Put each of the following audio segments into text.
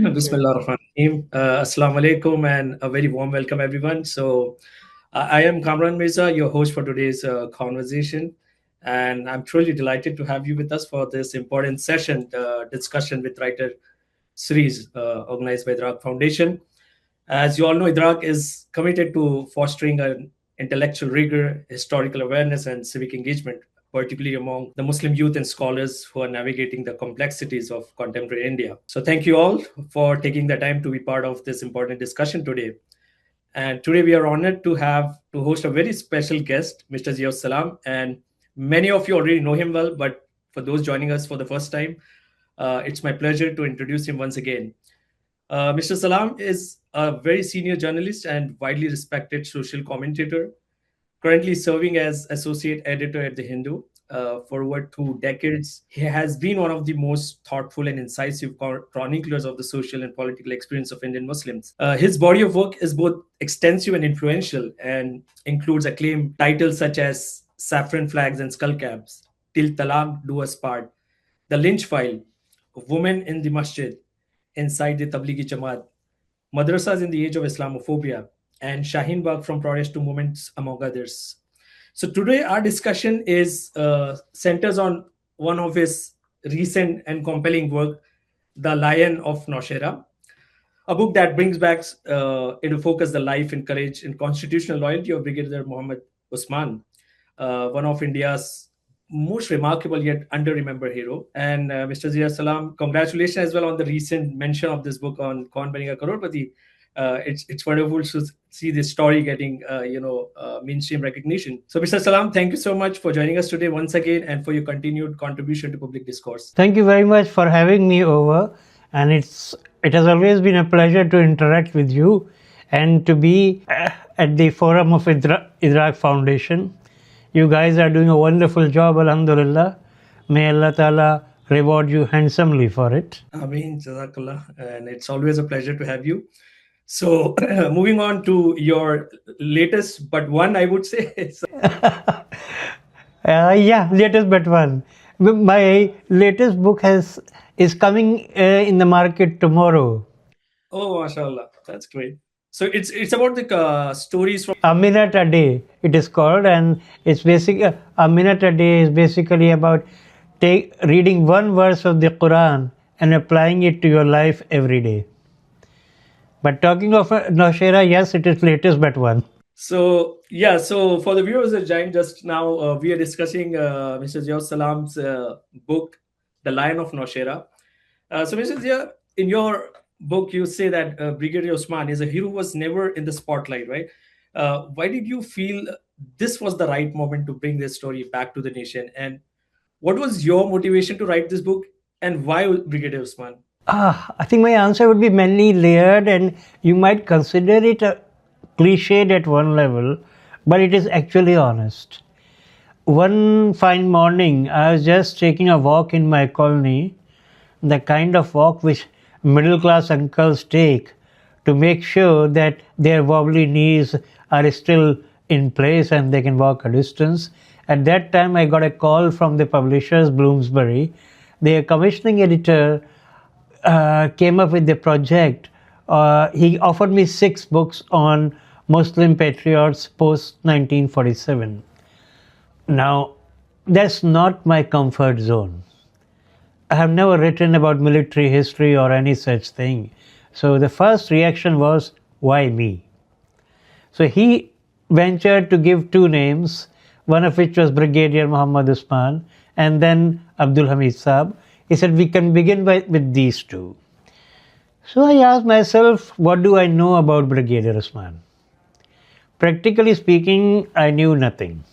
Bismillah ar-Rahman ar-Rahim. Assalamu alaikum and a very warm welcome, everyone. I am Kamran Mirza, your host for today's conversation, and I'm truly delighted to have you with us for this important session, the discussion with writer series organized by Idraak Foundation. As you all know, Idraak is committed to fostering an intellectual rigor, historical awareness, and civic engagement, particularly among the Muslim youth and scholars who are navigating the complexities of contemporary India. So, thank you all for taking the time to be part of this important discussion today. And today we are honored to have to host a very special guest, Mr. Ziya Us Salam. And many of you already know him well, but for those joining us for the first time, it's my pleasure to introduce him once again. Mr. Salam is a very senior journalist and widely respected social commentator, currently serving as associate editor at The Hindu. For over 2 decades, he has been one of the most thoughtful and incisive chroniclers of the social and political experience of Indian Muslims. His body of work is both extensive and influential and includes acclaimed titles such as Saffron Flags and Skullcaps, Till Talaq Do Us Part, The Lynch File, Women in the Masjid, Inside the Tablighi Jamaat, Madrasas in the Age of Islamophobia, and Shaheen Bagh From Protest to Movements, among others. So today our discussion is centers on one of his recent and compelling work, The Lion of Naushera, a book that brings back into focus the life and courage and constitutional loyalty of Brigadier Muhammad Usman, one of India's most remarkable yet under-remembered hero. And Mr. Ziya Salam, congratulations as well on the recent mention of this book on Kaun Banega Crorepati. It's wonderful to see this story getting mainstream recognition. So, Mr. Salam, thank you so much for joining us today once again and for your continued contribution to public discourse. Thank you very much for having me over, and it has always been a pleasure to interact with you and to be at the forum of Idraak Foundation. You guys are doing a wonderful job, alhamdulillah. May Allah Ta'ala reward you handsomely for it. Ameen, Jazakallah. And it's always a pleasure to have you. So, moving on to your latest, but one, I would say. Latest but one. My latest book is coming in the market tomorrow. Oh, mashallah. That's great. So it's about the stories from A Minute a Day, it is called, and it's basically A Minute a Day is basically about reading one verse of the Quran and applying it to your life every day. But talking of Naushera, yes, it is latest but one. So for the viewers that joined just now, we are discussing Mr. Ziya Us Salam's book, The Lion of Naushera. So Mr. Ziya, in your book, you say that Brigadier Osman is a hero who was never in the spotlight, right? Why did you feel this was the right moment to bring this story back to the nation? And what was your motivation to write this book? And why Brigadier Osman? I think my answer would be many layered, and you might consider it a cliched at one level, but it is actually honest. One fine morning, I was just taking a walk in my colony, the kind of walk which middle class uncles take to make sure that their wobbly knees are still in place and they can walk a distance. At that time, I got a call from the publishers, Bloomsbury. Their commissioning editor came up with the project. He offered me 6 books on Muslim patriots post 1947. Now, that's not my comfort zone. I have never written about military history or any such thing. So the first reaction was, why me? So he ventured to give 2 names, one of which was Brigadier Muhammad Usman and then Abdul Hamid Saab. He said, we can begin with these 2. So I asked myself, what do I know about Brigadier Usman? Practically speaking, I knew nothing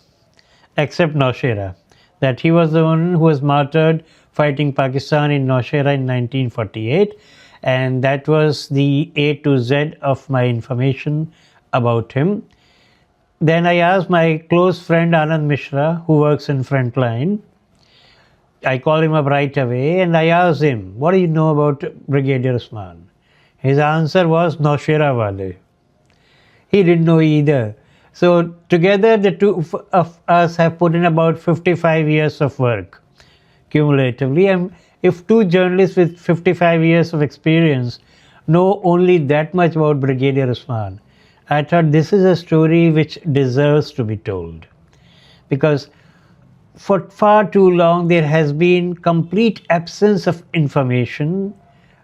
except Naushera, that he was the one who was martyred fighting Pakistan in Naushera in 1948, and that was the A to Z of my information about him. Then I asked my close friend Anand Mishra, who works in Frontline. I called him up right away and I asked him, what do you know about Brigadier Usman? His answer was Naushera Wale. He didn't know either. So together the 2 of us have put in about 55 years of work cumulatively, and If two journalists with 55 years of experience know only that much about Brigadier Usman, I thought this is a story which deserves to be told. Because for far too long there has been complete absence of information,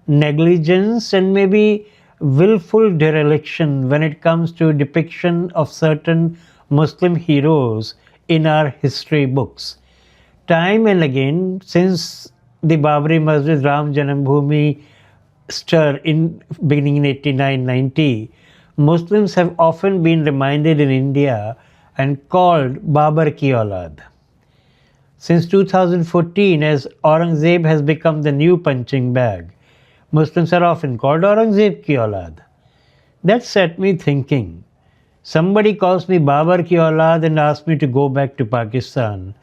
negligence, and maybe willful dereliction when it comes to depiction of certain Muslim heroes in our history books. Time and again, since the Babri Masjid Ram Janambhoomi stir in beginning in 89-90, Muslims have often been reminded in India and called Babar ki aulad. Since 2014, as Aurangzeb has become the new punching bag, Muslims are often called Aurangzeb ki aulad. That set me thinking. Somebody calls me Babar ki aulad and asks me to go back to Pakistan.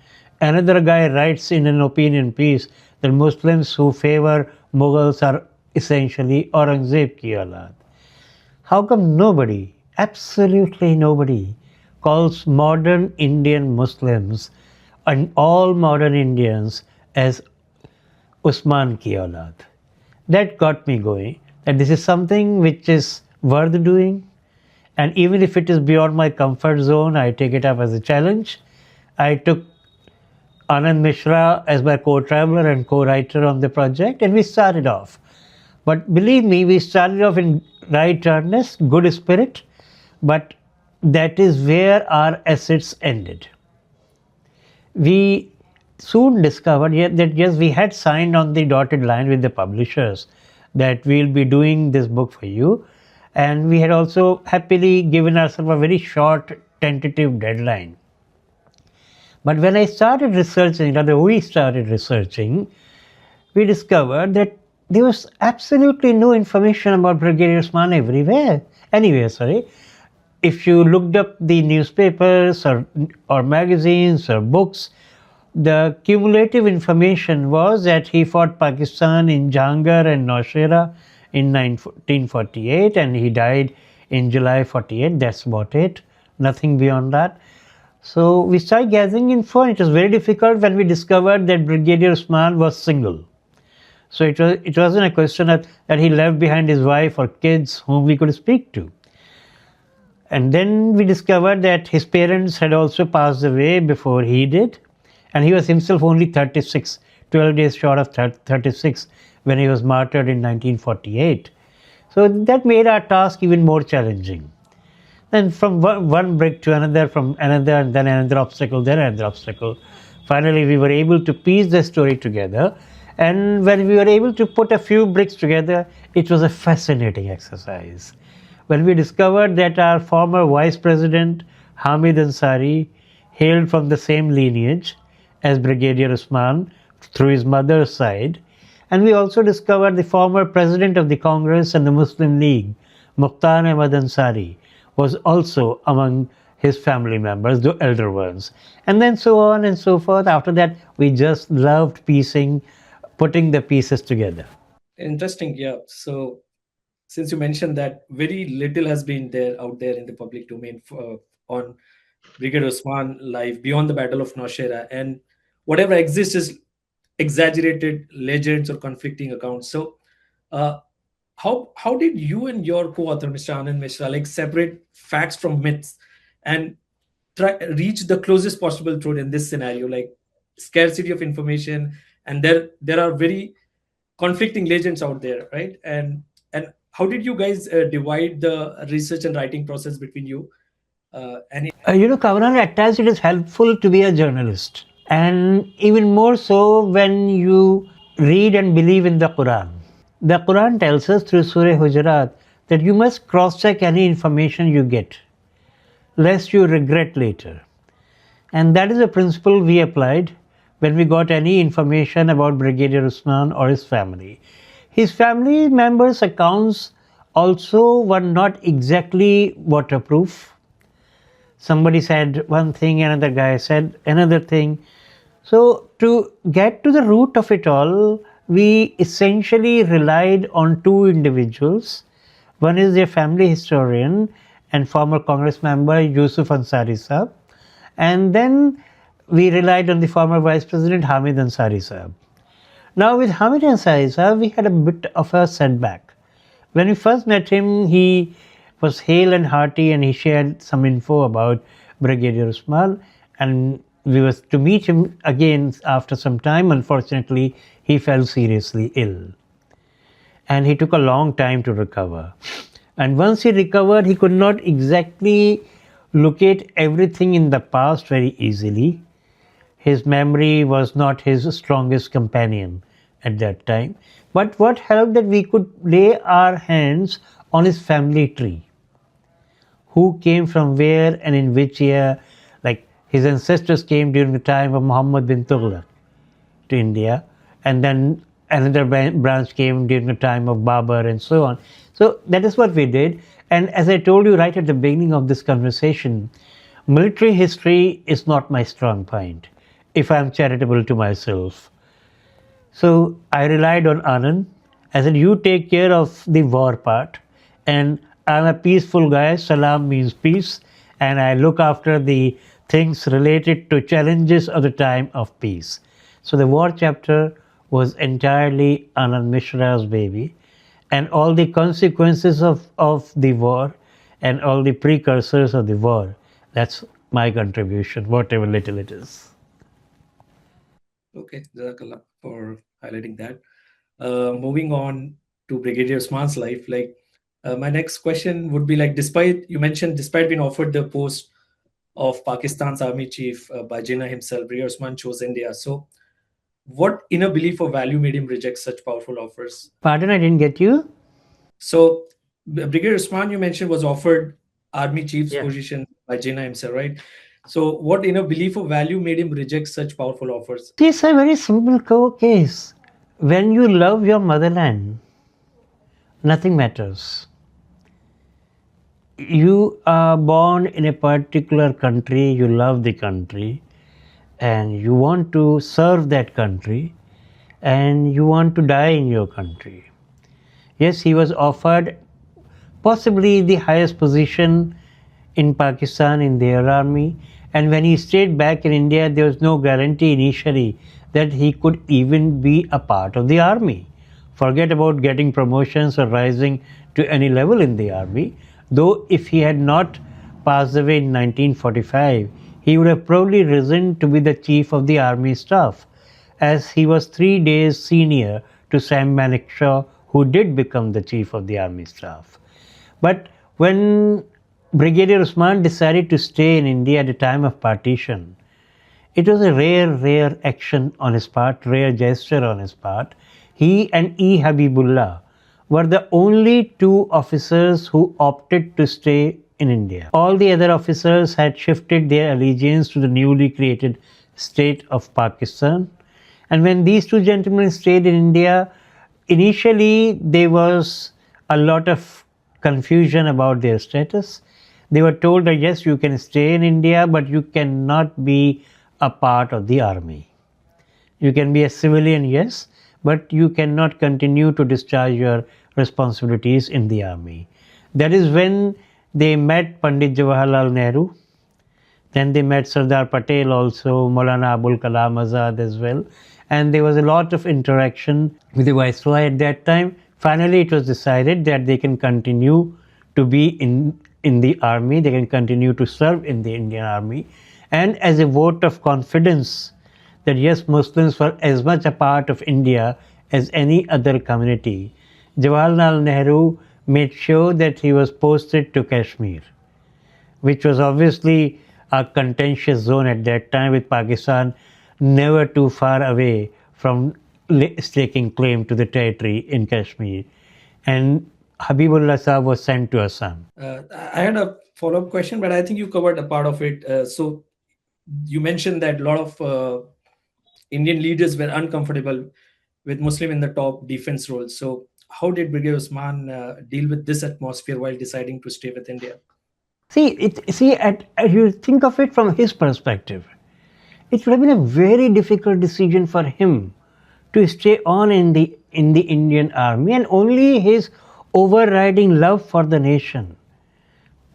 Another guy writes in an opinion piece that Muslims who favor Mughals are essentially Aurangzeb ki aulad. How come nobody, absolutely nobody, calls modern Indian Muslims and all modern Indians as Usman ki aulad? That got me going, that this is something which is worth doing. And even if it is beyond my comfort zone, I take it up as a challenge. I took Anand Mishra as my co-traveler and co-writer on the project, and we started off. But believe me, we started off in right earnest, good spirit, but that is where our assets ended. We soon discovered that yes, we had signed on the dotted line with the publishers that we'll be doing this book for you. And we had also happily given ourselves a very short tentative deadline. But when I started researching, rather we started researching, we discovered that there was absolutely no information about Brigadier Usman anywhere. If you looked up the newspapers or magazines or books, the cumulative information was that he fought Pakistan in Jahangir and Naushera in 1948 and he died in July 48. That's about it. Nothing beyond that. So we started gathering info, and it was very difficult when we discovered that Brigadier Usman was single. So it wasn't a question that he left behind his wife or kids whom we could speak to. And then we discovered that his parents had also passed away before he did. And he was himself only 36, 12 days short of 36 when he was martyred in 1948. So that made our task even more challenging. And from one brick to another, from another, and then another obstacle, then another obstacle. Finally, we were able to piece the story together. And when we were able to put a few bricks together, it was a fascinating exercise. When we discovered that our former vice president, Hamid Ansari, hailed from the same lineage as Brigadier Usman through his mother's side, and we also discovered the former president of the Congress and the Muslim League, Mukhtar Ahmad Ansari, was also among his family members, the elder ones. And then so on and so forth. After that, we just loved putting the pieces together. Interesting, yeah. So since you mentioned that very little has been there out there in the public domain on Brigadier Osman life beyond the Battle of Naushera, and whatever exists is exaggerated legends or conflicting accounts. So, how did you and your co-author, Mr. Anand Mishra, like separate facts from myths and reach the closest possible truth in this scenario, like scarcity of information, and there are very conflicting legends out there, right? And how did you guys divide the research and writing process between you? Kamran, at times it is helpful to be a journalist, and even more so when you read and believe in the Quran. The Quran tells us through Surah Hujurat that you must cross-check any information you get, lest you regret later. And that is a principle we applied when we got any information about Brigadier Usman or his family. His family members' accounts also were not exactly waterproof. Somebody said one thing, another guy said another thing. So to get to the root of it all, we essentially relied on two individuals. One is their family historian and former Congress member Yusuf Ansari Saab. And then we relied on the former Vice President Hamid Ansari Saab. Now with Hamid and Saisa, we had a bit of a setback. When we first met him, he was hale and hearty, and he shared some info about Brigadier Usman. And we was to meet him again after some time. Unfortunately, he fell seriously ill, and he took a long time to recover. And once he recovered, he could not exactly locate everything in the past very easily. His memory was not his strongest companion at that time. But what helped that we could lay our hands on his family tree. Who came from where and in which year? Like his ancestors came during the time of Muhammad bin Tughlaq to India, and then another branch came during the time of Babur and so on. So that is what we did. And as I told you right at the beginning of this conversation, military history is not my strong point, if I'm charitable to myself. So I relied on Anand. I said, you take care of the war part, and I'm a peaceful guy. Salam means peace, and I look after the things related to challenges of the time of peace. So the war chapter was entirely Anand Mishra's baby, and all the consequences of the war and all the precursors of the war. That's my contribution, whatever little it is. Okay, Jazakallah for highlighting that. Moving on to Brigadier Usman's life, like my next question would be like, despite you mentioned, despite being offered the post of Pakistan's army chief by Jinnah himself, Brigadier Usman chose India. So, what inner belief or value made him reject such powerful offers? Pardon, I didn't get you. So, Brigadier Usman, you mentioned, was offered army chief's Yeah. position by Jinnah himself, right? So, what inner belief or value made him reject such powerful offers? It's a very simple case. When you love your motherland, nothing matters. You are born in a particular country, you love the country, and you want to serve that country, and you want to die in your country. Yes, he was offered possibly the highest position in Pakistan in their army, and when he stayed back in India, there was no guarantee initially that he could even be a part of the army. Forget about getting promotions or rising to any level in the army. Though if he had not passed away in 1945, he would have probably risen to be the chief of the army staff, as he was 3 days senior to Sam Manekshaw, who did become the chief of the army staff. But when Brigadier Usman decided to stay in India at the time of partition, it was a rare action on his part, rare gesture on his part. He and E. Habibullah were the only two officers who opted to stay in India. All the other officers had shifted their allegiance to the newly created state of Pakistan. And when these two gentlemen stayed in India, initially there was a lot of confusion about their status. They were told that yes, you can stay in India, but you cannot be a part of the army. You can be a civilian, yes, but you cannot continue to discharge your responsibilities in the army. That is when they met Pandit Jawaharlal Nehru. Then they met Sardar Patel also, Maulana Abul Kalam Azad as well. And there was a lot of interaction with the Viceroy at that time. Finally, it was decided that they can continue to be in the army, they can continue to serve in the Indian army. And as a vote of confidence that yes, Muslims were as much a part of India as any other community, Jawaharlal Nehru made sure that he was posted to Kashmir, which was obviously a contentious zone at that time, with Pakistan never too far away from staking claim to the territory in Kashmir. And Habibullah Sahib was sent to Assam. I had a follow-up question, but I think you covered a part of it. So you mentioned that a lot of Indian leaders were uncomfortable with Muslim in the top defense roles. So how did Brigadier Usman deal with this atmosphere while deciding to stay with India? You think of it from his perspective. It would have been a very difficult decision for him to stay on in the Indian army, and only his overriding love for the nation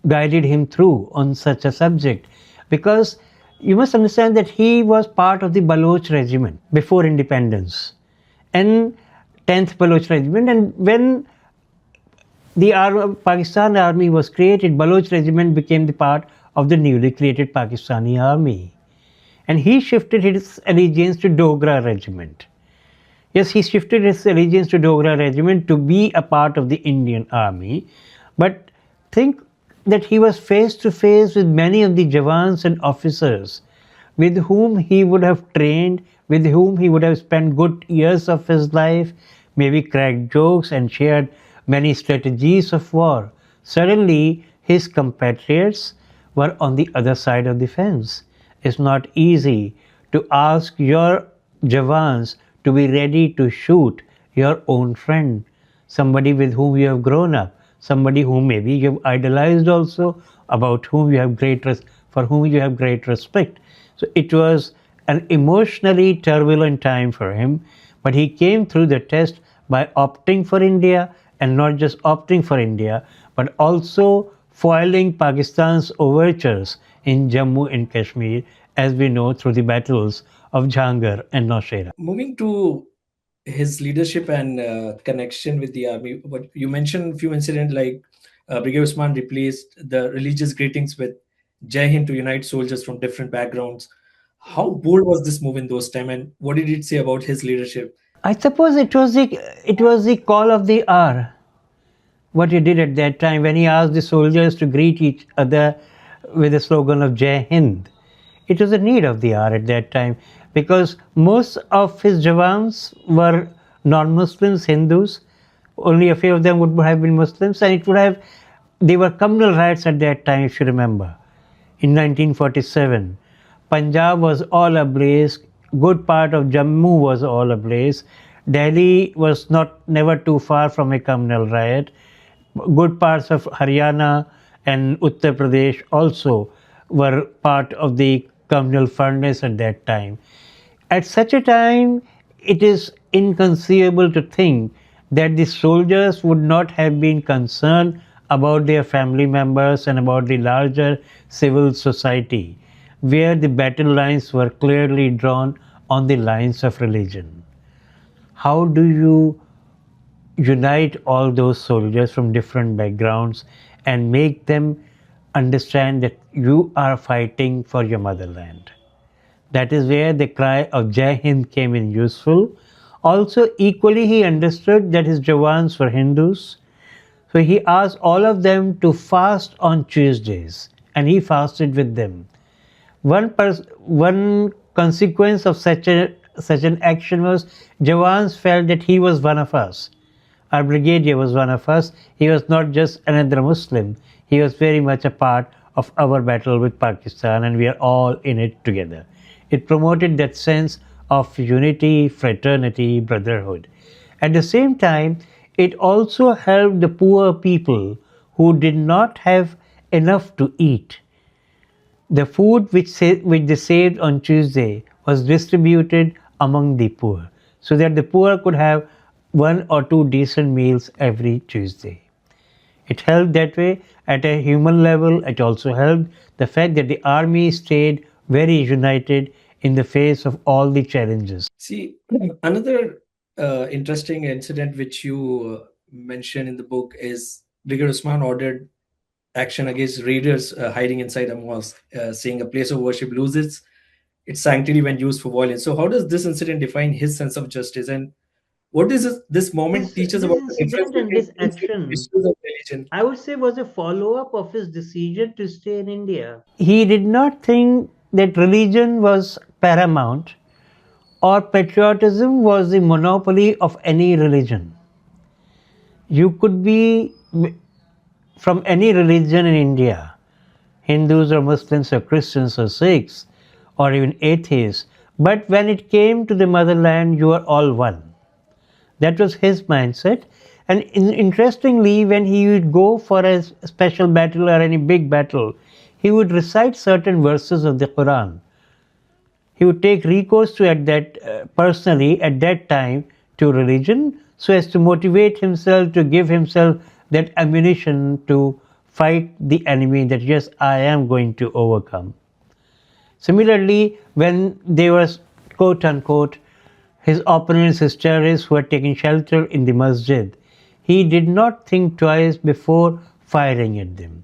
guided him through on such a subject. Because you must understand that he was part of the Baloch regiment before independence, and 10th Baloch Regiment. And when the Pakistan Army was created, Baloch Regiment became the part of the newly created Pakistani Army. And he shifted his allegiance to Dogra Regiment. Yes, he shifted his allegiance to Dogra Regiment to be a part of the Indian Army. But think that he was face to face with many of the Jawans and officers with whom he would have trained, with whom he would have spent good years of his life, maybe cracked jokes and shared many strategies of war. Suddenly, his compatriots were on the other side of the fence. It's not easy to ask your Jawans to be ready to shoot your own friend, somebody with whom you have grown up, somebody whom maybe you have idolized also, about whom you have for whom you have great respect. So it was an emotionally turbulent time for him, but he came through the test by opting for India, and not just opting for India, but also foiling Pakistan's overtures in Jammu and Kashmir, as we know through the battles of Jhangar and Naushera. Moving to his leadership and connection with the army, what you mentioned a few incidents like Brigadier Usman replaced the religious greetings with Jai Hind to unite soldiers from different backgrounds. How bold was this move in those time, and what did it say about his leadership? I suppose it was the call of the hour. What he did at that time when he asked the soldiers to greet each other with the slogan of Jai Hind. It was a need of the hour at that time because most of his Jawans were non-Muslims, Hindus. Only a few of them would have been Muslims, and they were communal riots at that time, if you remember. In 1947, Punjab was all ablaze. Good part of Jammu was all ablaze. Delhi was never too far from a communal riot. Good parts of Haryana and Uttar Pradesh also were part of the communal furnace at that time. At such a time, it is inconceivable to think that the soldiers would not have been concerned about their family members and about the larger civil society, where the battle lines were clearly drawn on the lines of religion. How do you unite all those soldiers from different backgrounds and make them understand that you are fighting for your motherland? That is where the cry of Jai Hind came in useful. Also, equally, he understood that his Jawans were Hindus. So he asked all of them to fast on Tuesdays, and he fasted with them. One consequence of such an action was Jawans felt that he was one of us. Our brigadier was one of us. He was not just another Muslim. He was very much a part of our battle with Pakistan, and we are all in it together. It promoted that sense of unity, fraternity, brotherhood. At the same time, it also helped the poor people who did not have enough to eat. The food which they saved on Tuesday was distributed among the poor so that the poor could have one or two decent meals every Tuesday. It helped that way at a human level. It also helped the fact that the army stayed very united in the face of all the challenges. See, another interesting incident which you mention in the book is Brigadier Usman ordered action against raiders hiding inside a mosque, saying a place of worship loses its sanctity when used for violence. So, how does this incident define his sense of justice, and what does this moment teach us This about the difference incident and between this action, issues of religion? I would say, was a follow up of his decision to stay in India. He did not think that religion was paramount or patriotism was the monopoly of any religion. You could be from any religion in India, Hindus or Muslims or Christians or Sikhs or even atheists, but when it came to the motherland, you are all one. That was his mindset. And interestingly, when he would go for a special battle or any big battle, he would recite certain verses of the Quran. He would take recourse to at that personally at that time to religion so as to motivate himself, to give himself that ammunition to fight the enemy that yes, I am going to overcome. Similarly, when they were quote unquote his opponents, his terrorists who had taken shelter in the masjid, he did not think twice before firing at them.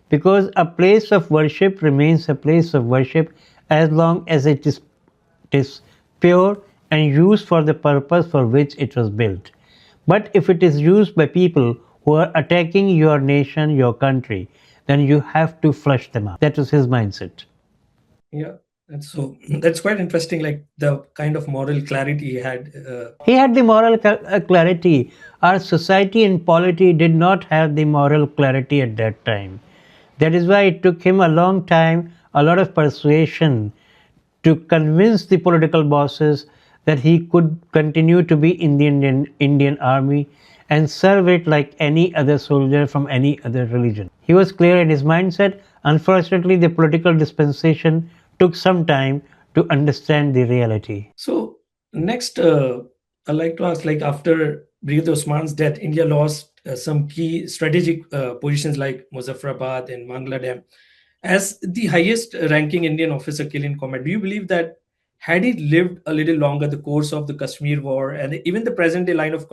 Because a place of worship remains a place of worship as long as it is pure and used for the purpose for which it was built. But if it is used by people who are attacking your nation, your country, then you have to flush them out. That was his mindset. Yeah, and so that's quite interesting. Like the kind of moral clarity he had. He had the moral clarity. Our society and polity did not have the moral clarity at that time. That is why it took him a long time, a lot of persuasion to convince the political bosses that he could continue to be in the Indian army and serve it like any other soldier from any other religion. He was clear in his mindset. Unfortunately, the political dispensation took some time to understand the reality. So next, I'd like to ask, like after Brigadier Osman's death, India lost some key strategic positions like Muzaffarabad and Mangla Dam. As the highest ranking Indian officer killed in combat, do you believe that had he lived a little longer, the course of the Kashmir war and even the present day line of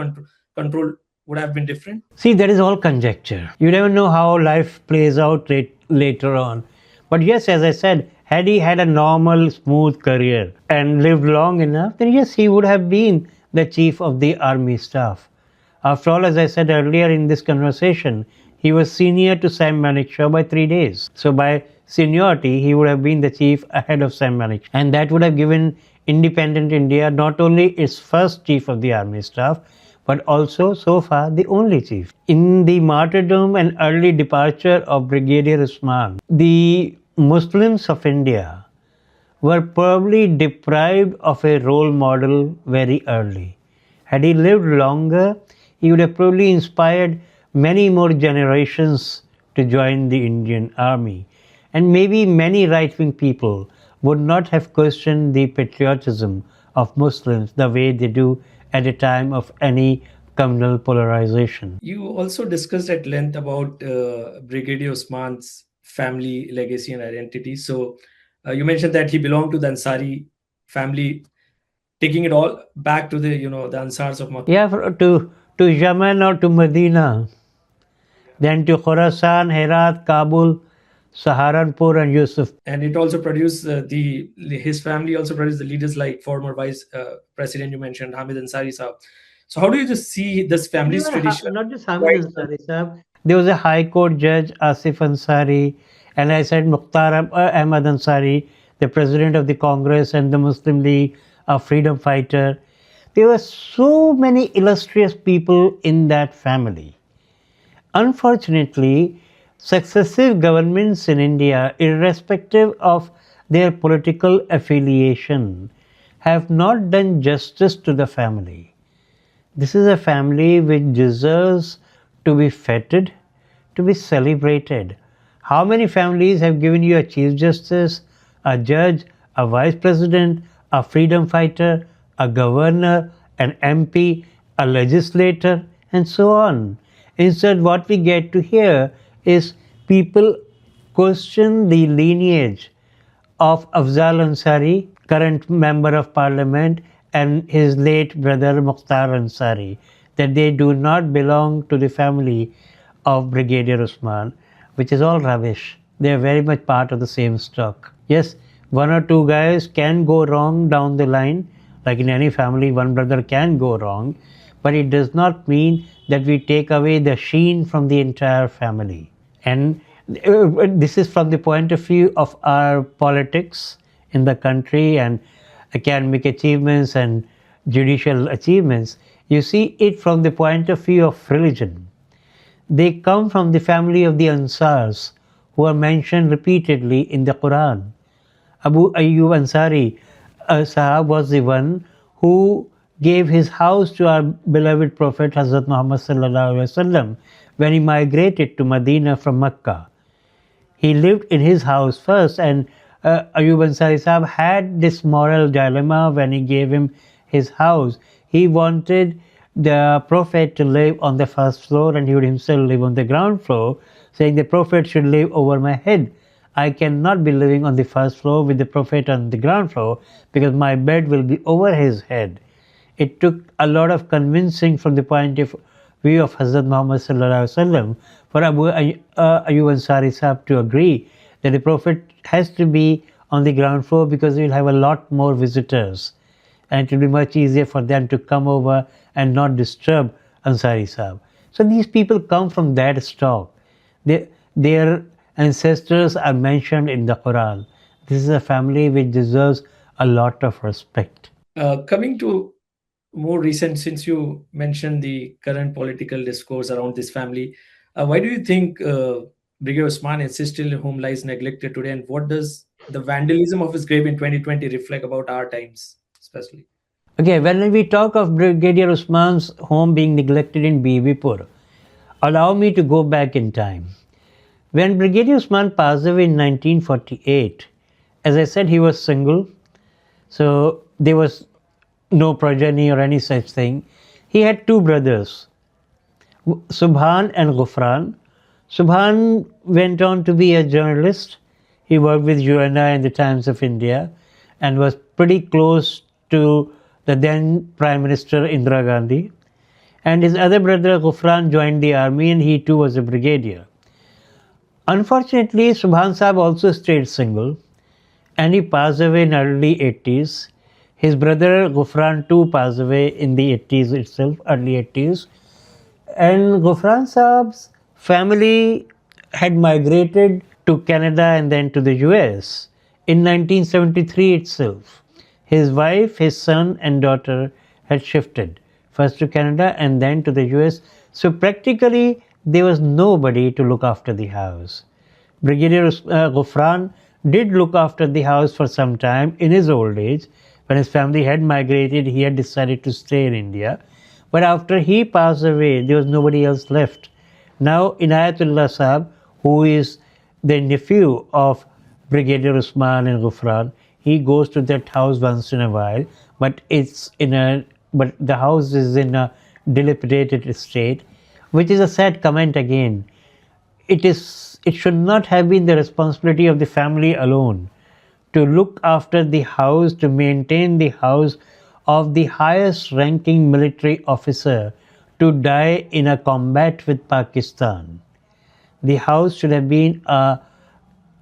control would have been different? See, that is all conjecture. You never know how life plays out later on. But yes, as I said, had he had a normal, smooth career and lived long enough, then yes, he would have been the chief of the army staff. After all, as I said earlier in this conversation, he was senior to Sam Manekshaw by 3 days. So by seniority, he would have been the chief ahead of Sam Manekshaw. And that would have given independent India not only its first chief of the army staff, but also so far the only chief. In the martyrdom and early departure of Brigadier Usman, the Muslims of India were probably deprived of a role model very early. Had he lived longer, he would have probably inspired many more generations to join the Indian army. And maybe many right wing people would not have questioned the patriotism of Muslims the way they do at a time of any communal polarization. You also discussed at length about Brigadier Osman's family legacy and identity. So you mentioned that he belonged to the Ansari family, taking it all back to the the Ansars of Makkah. Yeah, to Yemen or to Medina, then to Khorasan, Herat, Kabul, Saharanpur, and Yusuf. And it also produced his family also produced the leaders like former vice president you mentioned Hamid Ansari Saab. So how do you just see this family's tradition? Not just Hamid Ansari Sahab. There was a High Court judge, Asif Ansari, and I said Mukhtar Ahmad Ansari, the president of the Congress and the Muslim League, a freedom fighter. There were so many illustrious people in that family. Unfortunately, successive governments in India, irrespective of their political affiliation, have not done justice to the family. This is a family which deserves to be feted, to be celebrated. How many families have given you a chief justice, a judge, a vice president, a freedom fighter, a governor, an MP, a legislator, and so on? Instead, what we get to hear is people question the lineage of Afzal Ansari, current member of parliament, and his late brother Mukhtar Ansari, that they do not belong to the family of Brigadier Usman, which is all rubbish. They are very much part of the same stock. Yes, one or two guys can go wrong down the line, like in any family, one brother can go wrong, but it does not mean that we take away the sheen from the entire family. And this is from the point of view of our politics in the country and academic achievements and judicial achievements. You see it from the point of view of religion. They come from the family of the Ansars, who are mentioned repeatedly in the Quran. Abu Ayyub Ansari Sahab was the one who gave his house to our beloved Prophet Hazrat Muhammad sallallahu alaihi wasallam when he migrated to Medina from Mecca. He lived in his house first, and Ayub Ansari Sahab had this moral dilemma when he gave him his house. He wanted the Prophet to live on the first floor and he would himself live on the ground floor, saying the Prophet should live over my head. I cannot be living on the first floor with the Prophet on the ground floor because my bed will be over his head. It took a lot of convincing from the point of view of Hazrat Muhammad sallallahu alaihi wasallam for Ayyub Ansari Sahib to agree that the Prophet has to be on the ground floor because we will have a lot more visitors and it will be much easier for them to come over and not disturb Ansari Sahib. So these people come from that stock. Their ancestors are mentioned in the Quran. This is a family which deserves a lot of respect. Coming to more recent, since you mentioned the current political discourse around this family, why do you think Brigadier Osman is still in whom lies neglected today, and what does the vandalism of his grave in 2020 reflect about our times, especially? Okay, when we talk of Brigadier Usman's home being neglected in Bibipur, allow me to go back in time. When Brigadier Usman passed away in 1948, as I said, he was single, so there was no progeny or any such thing. He had two brothers, Subhan and Ghufran. Subhan went on to be a journalist. He worked with UNI in the Times of India and was pretty close to the then Prime Minister Indira Gandhi. And his other brother Ghufran joined the army and he too was a brigadier. Unfortunately, Subhan Sahib also stayed single and he passed away in early 80s. His brother Ghufran too passed away in the 80s itself, early 80s. And Ghufran Saab's family had migrated to Canada and then to the US in 1973 itself. His wife, his son, and daughter had shifted first to Canada and then to the US. So practically, there was nobody to look after the house. Brigadier Ghufran did look after the house for some time in his old age. When his family had migrated, he had decided to stay in India. But after he passed away, there was nobody else left. Now, Inayatullah Sahib, who is the nephew of Brigadier Usman and Ghufran, he goes to that house once in a while, but but the house is in a dilapidated state, which is a sad comment again. It should not have been the responsibility of the family alone to look after the house, to maintain the house of the highest ranking military officer to die in a combat with Pakistan. The house should have been a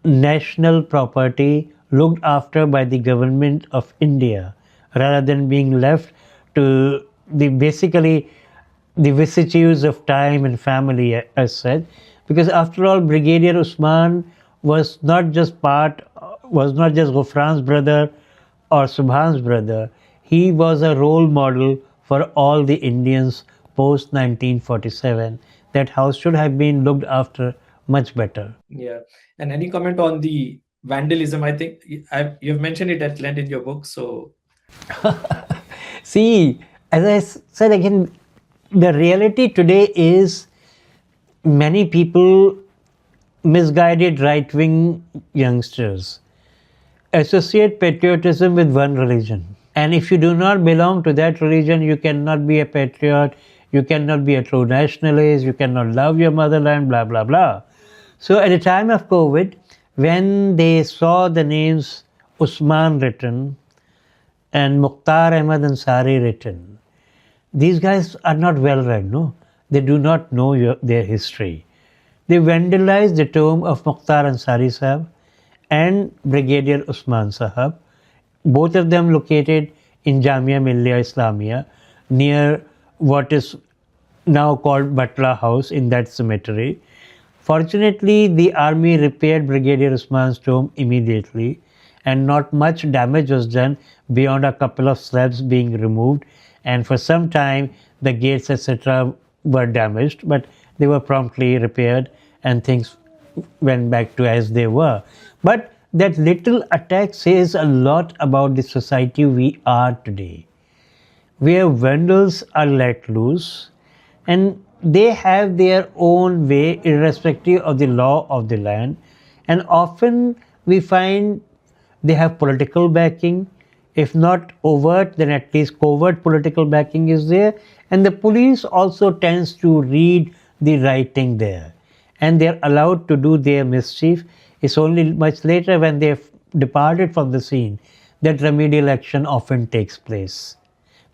national property looked after by the government of India rather than being left to the basically the vicissitudes of time and family as said, because after all Brigadier Usman was not just Ghufran's brother or Subhan's brother, he was a role model for all the Indians post 1947. That house should have been looked after much better. Yeah. And any comment on the vandalism? I think you've mentioned it at length in your book. So, See, as I said again, the reality today is many people, misguided right wing youngsters, associate patriotism with one religion. And if you do not belong to that religion, you cannot be a patriot, you cannot be a true nationalist, you cannot love your motherland, blah, blah, blah. So at the time of COVID, when they saw the names Usman written and Mukhtar Ahmad Ansari written, these guys are not well read, no? They do not know their history. They vandalized the tomb of Mukhtar Ansari Sahib and Brigadier Usman Sahib, both of them located in Jamia Millia Islamia, near what is now called Batla House in that cemetery. Fortunately, the army repaired Brigadier Usman's tomb immediately and not much damage was done beyond a couple of slabs being removed, and for some time the gates etc. were damaged, but they were promptly repaired and things went back to as they were. But that little attack says a lot about the society we are today, where vandals are let loose and they have their own way irrespective of the law of the land, and often we find they have political backing. If not overt, then at least covert political backing is there, and the police also tends to read the writing there and they're allowed to do their mischief. It's only much later when they've departed from the scene that remedial action often takes place.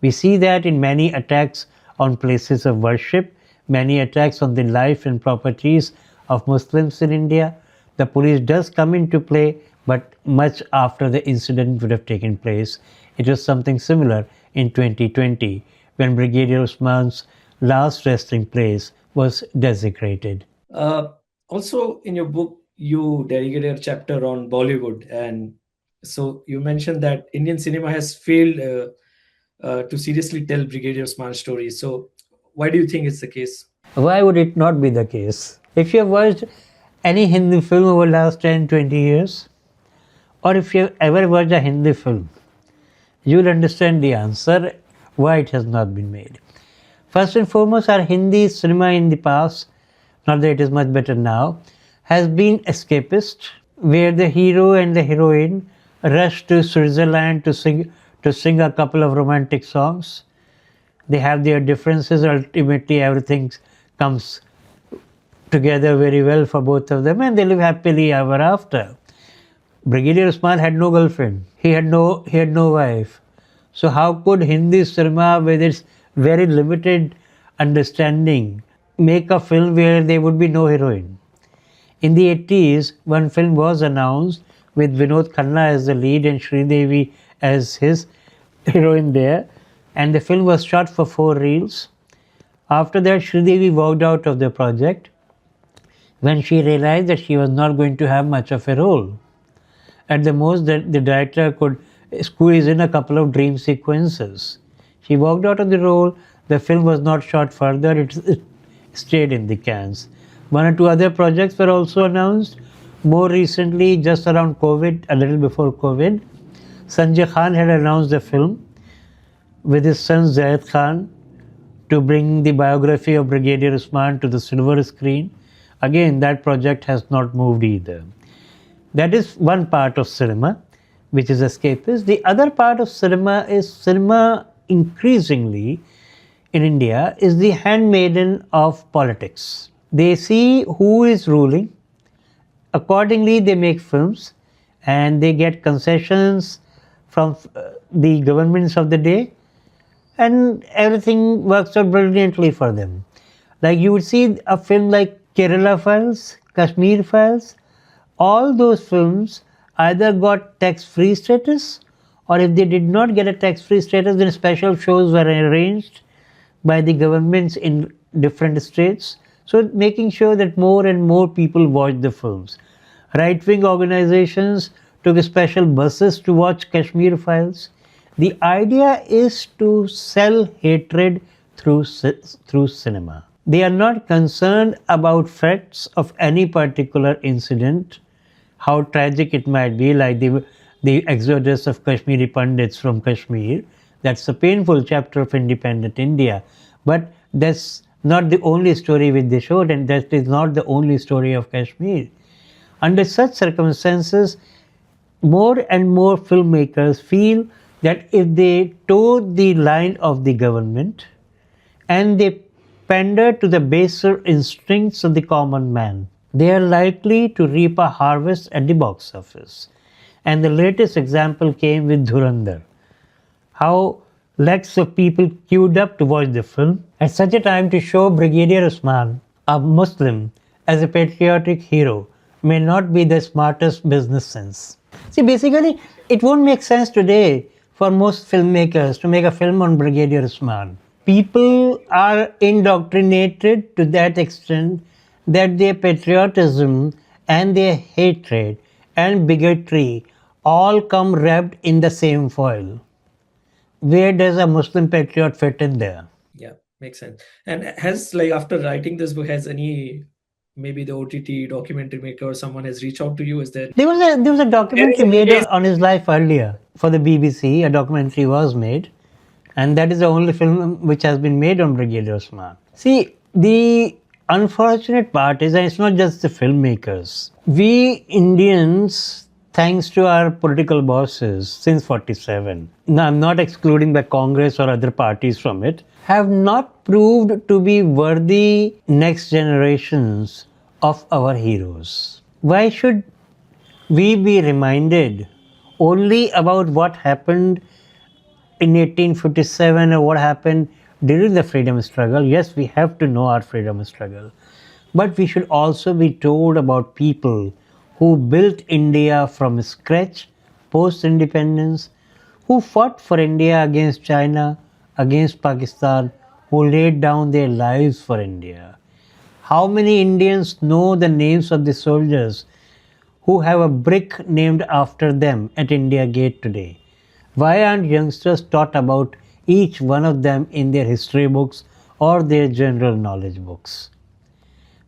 We see that in many attacks on places of worship, many attacks on the life and properties of Muslims in India. The police does come into play, but much after the incident would have taken place. It was something similar in 2020 when Brigadier Usman's last resting place was desecrated. Uh, Also, in your book, you dedicated a chapter on Bollywood, and so you mentioned that Indian cinema has failed to seriously tell Brigadier Osman's story. So, why do you think it's the case? Why would it not be the case? If you have watched any Hindi film over the last 10, 20 years, or if you have ever watched a Hindi film, you will understand the answer why it has not been made. First and foremost, our Hindi cinema in the past, not that it is much better now, has been escapist, where the hero and the heroine rush to Switzerland to sing a couple of romantic songs. They have their differences. Ultimately, everything comes together very well for both of them, and they live happily ever after. Brigadier Usman had no girlfriend. He had no wife. So how could Hindi cinema, with its very limited understanding, make a film where there would be no heroine? In the 80s, one film was announced with Vinod Khanna as the lead and Sridevi as his heroine there, and the film was shot for 4 reels. After that, Sridevi walked out of the project when she realized that she was not going to have much of a role. At the most, the director could squeeze in a couple of dream sequences. She walked out of the role. The film was not shot further. It stayed in the cans. One or two other projects were also announced. More recently, just around COVID, a little before COVID, Sanjay Khan had announced a film with his son Zayed Khan to bring the biography of Brigadier Usman to the silver screen. Again, that project has not moved either. That is one part of cinema, which is escapist. The other part of cinema is cinema increasingly in India is the handmaiden of politics. They see who is ruling. Accordingly, they make films and they get concessions from the governments of the day, and everything works out brilliantly for them. Like you would see a film like Kerala Files, Kashmir Files, all those films either got tax-free status, or if they did not get a tax-free status, then special shows were arranged by the governments in different states, so making sure that more and more people watch the films. Right-wing organizations took special buses to watch Kashmir Files. The idea is to sell hatred through cinema. They are not concerned about facts of any particular incident, how tragic it might be, like the exodus of Kashmiri Pandits from Kashmir. That's a painful chapter of independent India. But that's not the only story which they showed, and that is not the only story of Kashmir. Under such circumstances, more and more filmmakers feel that if they toe the line of the government and they pander to the baser instincts of the common man, they are likely to reap a harvest at the box office. And the latest example came with Dhurandhar. How lakhs of people queued up to watch the film at such a time to show Brigadier Usman, a Muslim, as a patriotic hero may not be the smartest business sense. See, basically, it won't make sense today for most filmmakers to make a film on Brigadier Usman. People are indoctrinated to that extent that their patriotism and their hatred and bigotry all come wrapped in the same foil. Where does a Muslim patriot fit in there? Yeah, makes sense. And has, like, after writing this book, has any, maybe the OTT documentary maker or someone has reached out to you? Is there There was a there is documentary any made case? on his life earlier for the BBC. A documentary was made, and that is the only film which has been made on Brigadier Usman. See, the unfortunate part is that it's not just the filmmakers. We Indians, thanks to our political bosses since 47, now I'm not excluding the Congress or other parties from it, have not proved to be worthy next generations of our heroes. Why should we be reminded only about what happened in 1857 or what happened during the freedom struggle. Yes, we have to know our freedom struggle. But we should also be told about people who built India from scratch post independence, who fought for India against China, against Pakistan, who laid down their lives for India. How many Indians know the names of the soldiers who have a brick named after them at India Gate today? Why aren't youngsters taught about each one of them in their history books or their general knowledge books?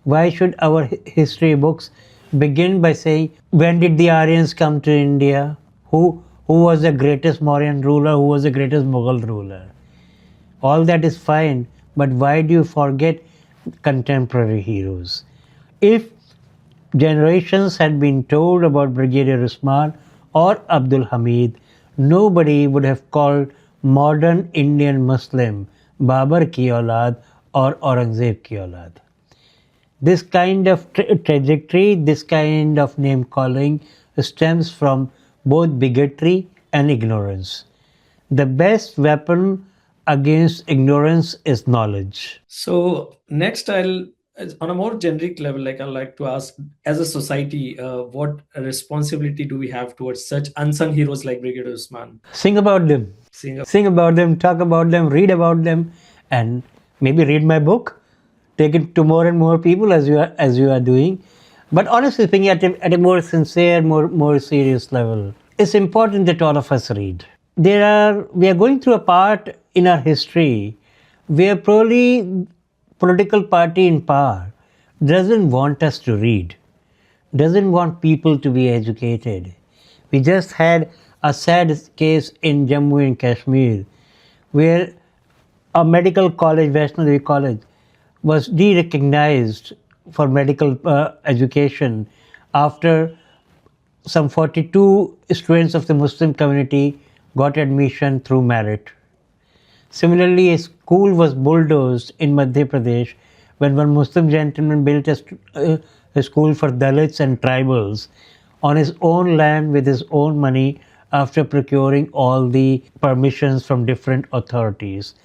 Why should our history books begin by saying, when did the Aryans come to India? Who was the greatest Mauryan ruler? Who was the greatest Mughal ruler? All that is fine, but why do you forget contemporary heroes? If generations had been told about Brigadier Usman or Abdul Hamid, nobody would have called modern Indian Muslim Babar ki aulad or Aurangzeb ki aulad. This kind of trajectory, this kind of name calling stems from both bigotry and ignorance. The best weapon against ignorance is knowledge. So next, on a more generic level, like I'd like to ask, as a society, what responsibility do we have towards such unsung heroes like Brigadier Usman? Sing about them. Seeing Sing about them, talk about them, read about them, and maybe read my book. Take it to more and more people as you are doing. But honestly speaking, at a more sincere, more serious level, it's important that all of us read. We are going through a part in our history where probably political party in power doesn't want us to read, doesn't want people to be educated. We just had a sad case in Jammu and Kashmir where a medical college, Vaishno Devi College, was de-recognized for medical education after some 42 students of the Muslim community got admission through merit. Similarly, a school was bulldozed in Madhya Pradesh when one Muslim gentleman built a school for Dalits and tribals on his own land with his own money after procuring all the permissions from different authorities.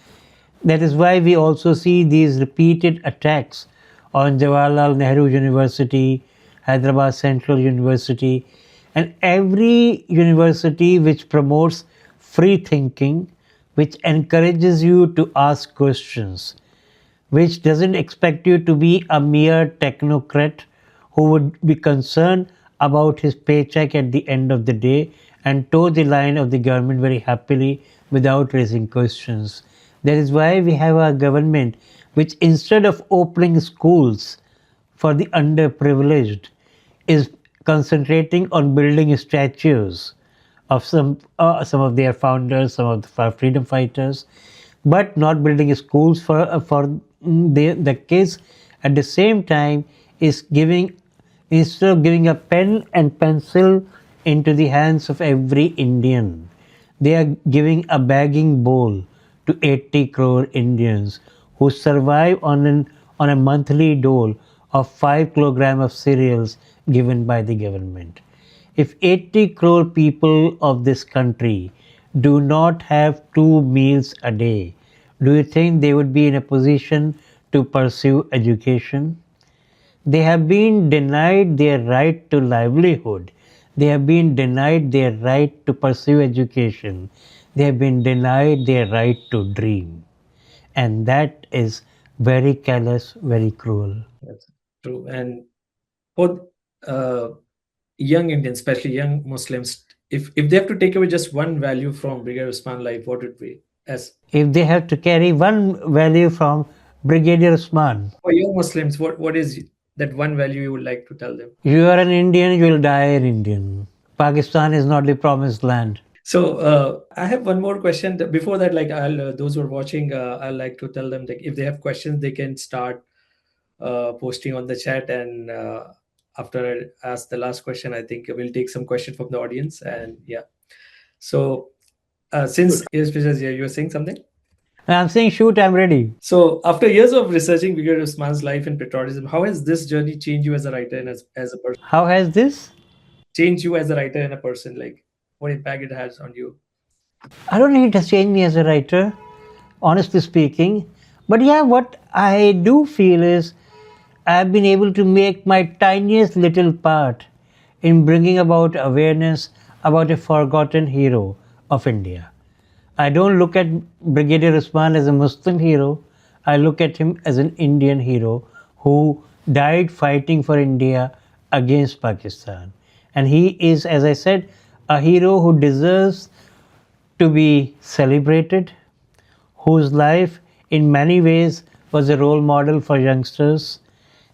That is why we also see these repeated attacks on Jawaharlal Nehru University, Hyderabad Central University, and every university which promotes free thinking, which encourages you to ask questions, which doesn't expect you to be a mere technocrat who would be concerned about his paycheck at the end of the day and toe the line of the government very happily without raising questions. That is why we have a government which, instead of opening schools for the underprivileged, is concentrating on building statues of some of their founders, some of the freedom fighters, but not building schools for the kids. At the same time, is giving, instead of giving a pen and pencil into the hands of every Indian, they are giving a begging bowl to 80 crore Indians who survive on a monthly dole of 5 kilograms of cereals given by the government. If 80 crore people of this country do not have 2 meals a day, do you think they would be in a position to pursue education? They have been denied their right to livelihood. They have been denied their right to pursue education. They have been denied their right to dream. And that is very callous, very cruel. that's true. And for uh, young Indians, especially young Muslims, if they have to take away just one value from Brigadier Usman life, what would be? As If they have to carry one value from Brigadier Usman, for young Muslims, what is that one value you would like to tell them? you are an Indian, you will die an Indian. Pakistan is not the promised land. So I have one more question. Before that, like I'll those who are watching, I'd like to tell them that if they have questions, they can start posting on the chat. And after I ask the last question, I think we'll take some question from the audience. And yeah, so since yes, Prashant, yeah, you were saying something. I'm saying, shoot, I'm ready. So after years of researching Brigadier Usman's life in patriotism, how has this journey changed you as a writer and as a person? How has this? Changed you as a writer and a person? Like what impact it has on you? I don't think it has changed me as a writer, honestly speaking. But yeah, what I do feel is I've been able to make my tiniest little part in bringing about awareness about a forgotten hero of India. I don't look at Brigadier Usman as a Muslim hero. I look at him as an Indian hero who died fighting for India against Pakistan. And he is, as I said, a hero who deserves to be celebrated, whose life in many ways was a role model for youngsters,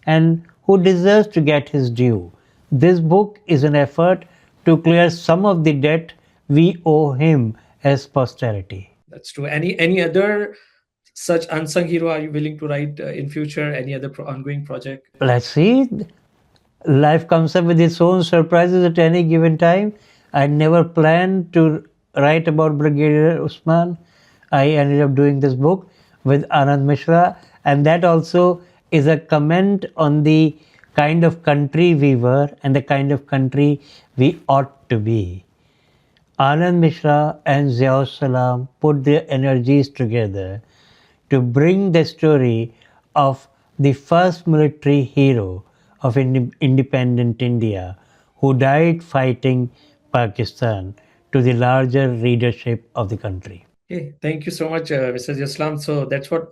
and who deserves to get his due. This book is an effort to clear some of the debt we owe him as posterity. That's true. Any other such unsung hero are you willing to write in future? Any other ongoing project? Let's see. Life comes up with its own surprises at any given time. I never planned to write about Brigadier Usman. I ended up doing this book with Anand Mishra, and that also is a comment on the kind of country we were and the kind of country we ought to be. Anand Mishra and Ziya Us Salam put their energies together to bring the story of the first military hero of independent India who died fighting Pakistan to the larger readership of the country. Okay, thank you so much, Mr. Islam. So that's what